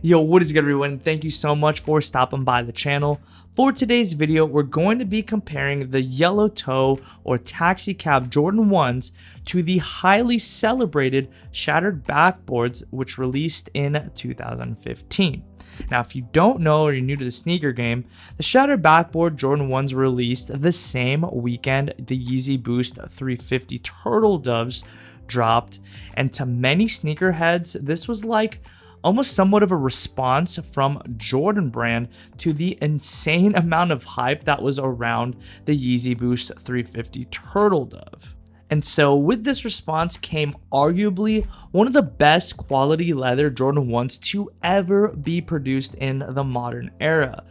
Yo, what is good everyone? Thank you so much for stopping by the channel. For today's video, we're going to be comparing the yellow toe or taxi cab Jordan 1s to the highly celebrated Shattered Backboards, which released in 2015. Now, if you don't know or you're new to the sneaker game, the Shattered Backboard Jordan 1s were released the same weekend the Yeezy Boost 350 Turtle Doves dropped, and to many sneakerheads, this was like almost somewhat of a response from Jordan brand to the insane amount of hype that was around the Yeezy Boost 350 Turtle Dove. And so with this response came arguably one of the best quality leather Jordan 1s to ever be produced in the modern era.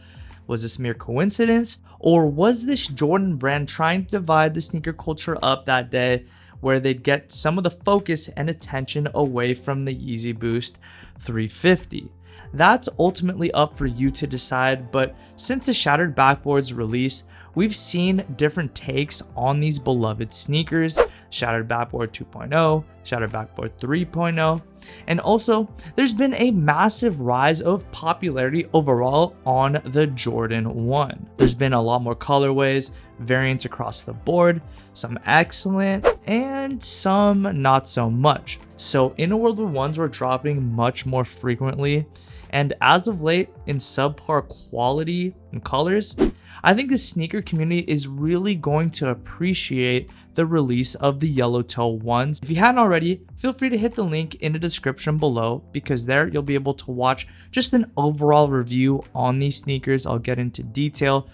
Was this mere coincidence, or was this Jordan brand trying to divide the sneaker culture up that day, where they'd get some of the focus and attention away from the Yeezy Boost 350? That's ultimately up for you to decide, but since the Shattered Backboards release, we've seen different takes on these beloved sneakers: Shattered Backboard 2.0, Shattered Backboard 3.0, and also there's been a massive rise of popularity overall on the Jordan 1. There's been a lot more colorways, variants across the board, some excellent and some not so much. So in a world where ones were dropping much more frequently, and as of late in subpar quality and colors, I think the sneaker community is really going to appreciate the release of the yellow toe ones. If you hadn't already, feel free to hit the link in the description below, because there you'll be able to watch just an overall review on these sneakers. I'll get into detail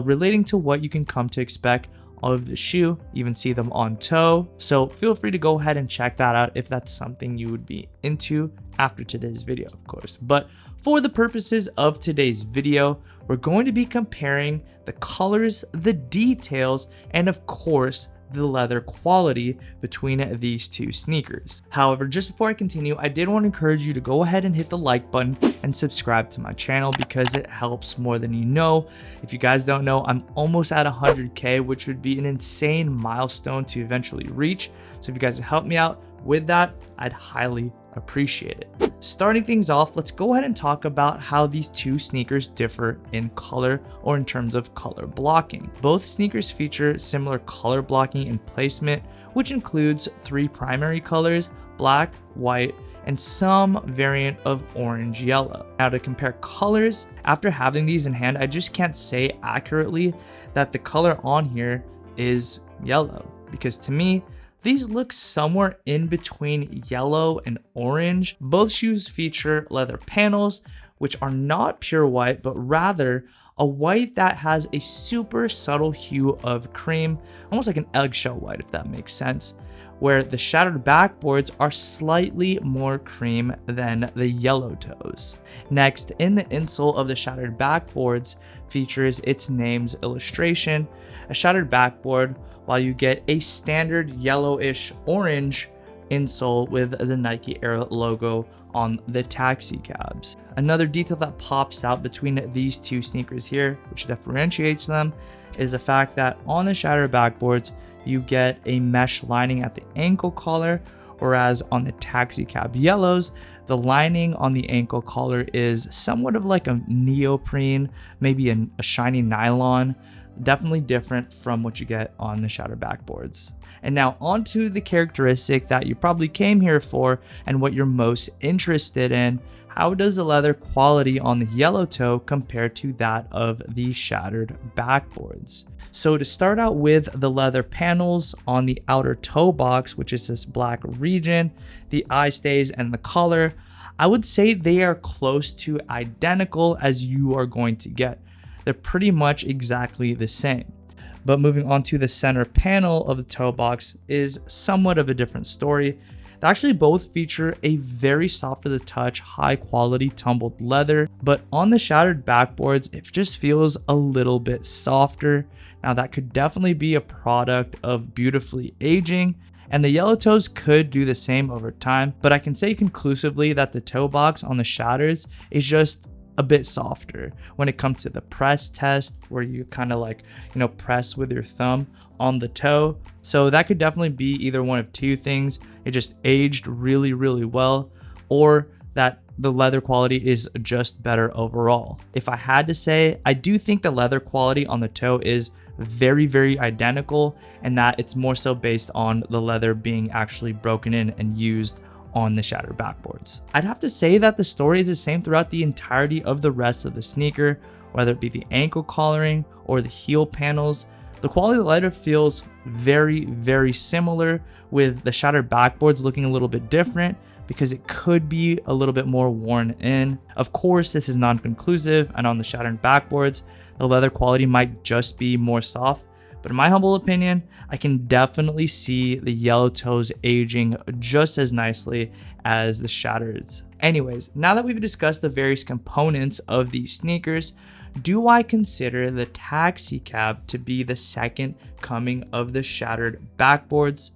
relating to what you can come to expect of the shoe, even see them on toe. So feel free to go ahead and check that out if that's something you would be into after today's video, of course. But for the purposes of today's video, we're going to be comparing the colors, the details, and of course the leather quality between these two sneakers. However, just before I continue, I did want to encourage you to go ahead and hit the like button and subscribe to my channel, because it helps more than you know. If you guys don't know, I'm almost at 100K, which would be an insane milestone to eventually reach. So if you guys help me out with that, I'd highly appreciate it. Starting things off, let's go ahead and talk about how these two sneakers differ in color, or in terms of color blocking. Both sneakers feature similar color blocking and placement, which includes three primary colors: black, white, and some variant of orange yellow. Now, to compare colors, after having these in hand, I just can't say accurately that the color on here is yellow, because to me, these look somewhere in between yellow and orange. Both shoes feature leather panels, which are not pure white, but rather a white that has a super subtle hue of cream, almost like an eggshell white, if that makes sense, where the Shattered Backboards are slightly more cream than the yellow toes. Next, in the insole of the Shattered Backboards features its name's illustration, a shattered backboard, while you get a standard yellowish orange insole with the Nike Air logo on the taxi cabs. Another detail that pops out between these two sneakers here, which differentiates them, is the fact that on the Shattered Backboards, you get a mesh lining at the ankle collar, whereas on the taxi cab yellows, the lining on the ankle collar is somewhat of like a neoprene, maybe a shiny nylon. Definitely different from what you get on the Shattered Backboards. And now onto the characteristic that you probably came here for and what you're most interested in: how does the leather quality on the yellow toe compare to that of the Shattered Backboards? So to start out with the leather panels on the outer toe box, which is this black region, the eye stays, and the collar, I would say they are close to identical as you are going to get. They're pretty much exactly the same. But moving on to the center panel of the toe box is somewhat of a different story. They actually both feature a very soft to the touch, high quality tumbled leather, but on the Shattered Backboards, it just feels a little bit softer. Now, that could definitely be a product of beautifully aging, and the yellow toes could do the same over time, but I can say conclusively that the toe box on the Shatters is just a bit softer when it comes to the press test, where you kind of like, press with your thumb on the toe. So that could definitely be either one of two things: it just aged really, really well, or that the leather quality is just better overall. If I had to say, I do think the leather quality on the toe is very, very identical, and that it's more so based on the leather being actually broken in and used on the Shattered Backboards. I'd have to say that the story is the same throughout the entirety of the rest of the sneaker, whether it be the ankle collaring or the heel panels. The quality of the leather feels very, very similar, with the Shattered Backboards looking a little bit different because it could be a little bit more worn in. Of course, this is non-conclusive, and on the Shattered Backboards, the leather quality might just be more soft. But in my humble opinion, I can definitely see the yellow toes aging just as nicely as the Shattereds. Anyways, now that we've discussed the various components of these sneakers, do I consider the taxi cab to be the second coming of the Shattered Backboards?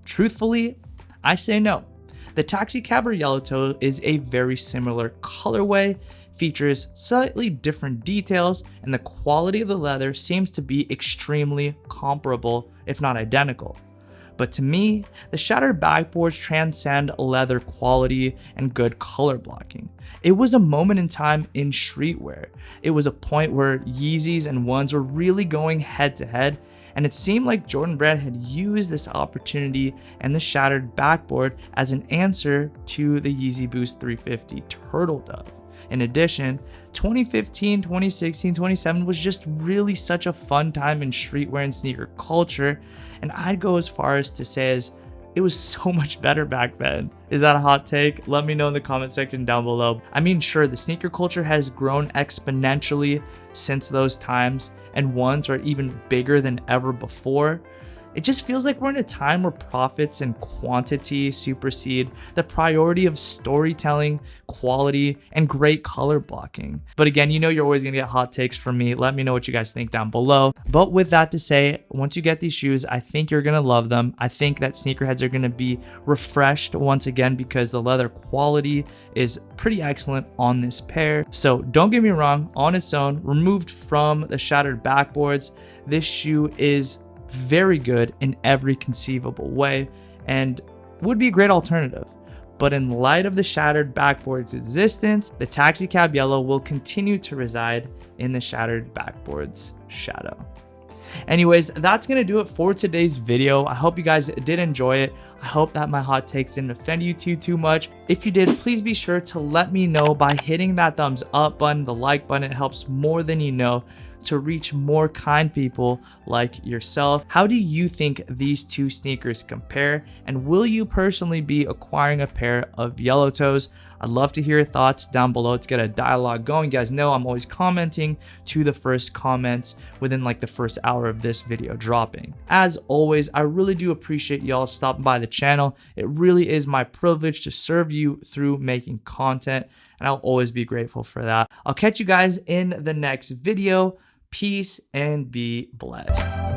Truthfully, I say no. The taxi cab or yellow toe is a very similar colorway, features slightly different details, and the quality of the leather seems to be extremely comparable, if not identical. But to me, the Shattered Backboards transcend leather quality and good color blocking. It was a moment in time in streetwear. It was a point where Yeezys and ones were really going head to head, and it seemed like Jordan Brand had used this opportunity and the Shattered Backboard as an answer to the Yeezy Boost 350 Turtle Dove. In addition, 2015, 2016, 2017 was just really such a fun time in streetwear and sneaker culture, and I'd go as far as to say as it was so much better back then. Is that a hot take? Let me know in the comment section down below. I mean, sure, the sneaker culture has grown exponentially since those times, and ones are even bigger than ever before. It just feels like we're in a time where profits and quantity supersede the priority of storytelling, quality, and great color blocking. But again, you know you're always gonna get hot takes from me. Let me know what you guys think down below. But with that to say, once you get these shoes, I think you're gonna love them. I think that sneakerheads are gonna be refreshed once again because the leather quality is pretty excellent on this pair. So don't get me wrong, on its own, removed from the Shattered Backboards, this shoe is very good in every conceivable way and would be a great alternative. But in light of the Shattered Backboards' existence, the taxi cab yellow will continue to reside in the Shattered Backboards shadow. Anyways, that's gonna do it for today's video. I hope you guys did enjoy it. I hope that my hot takes didn't offend you too much. If you did, please be sure to let me know by hitting that thumbs up button, the like button. It helps more than you know to reach more kind people like yourself. How do you think these two sneakers compare? And will you personally be acquiring a pair of yellow toes? I'd love to hear your thoughts down below to get a dialogue going. You guys know I'm always commenting to the first comments within like the first hour of this video dropping. As always, I really do appreciate y'all stopping by the channel. It really is my privilege to serve you through making content, and I'll always be grateful for that. I'll catch you guys in the next video. Peace and be blessed.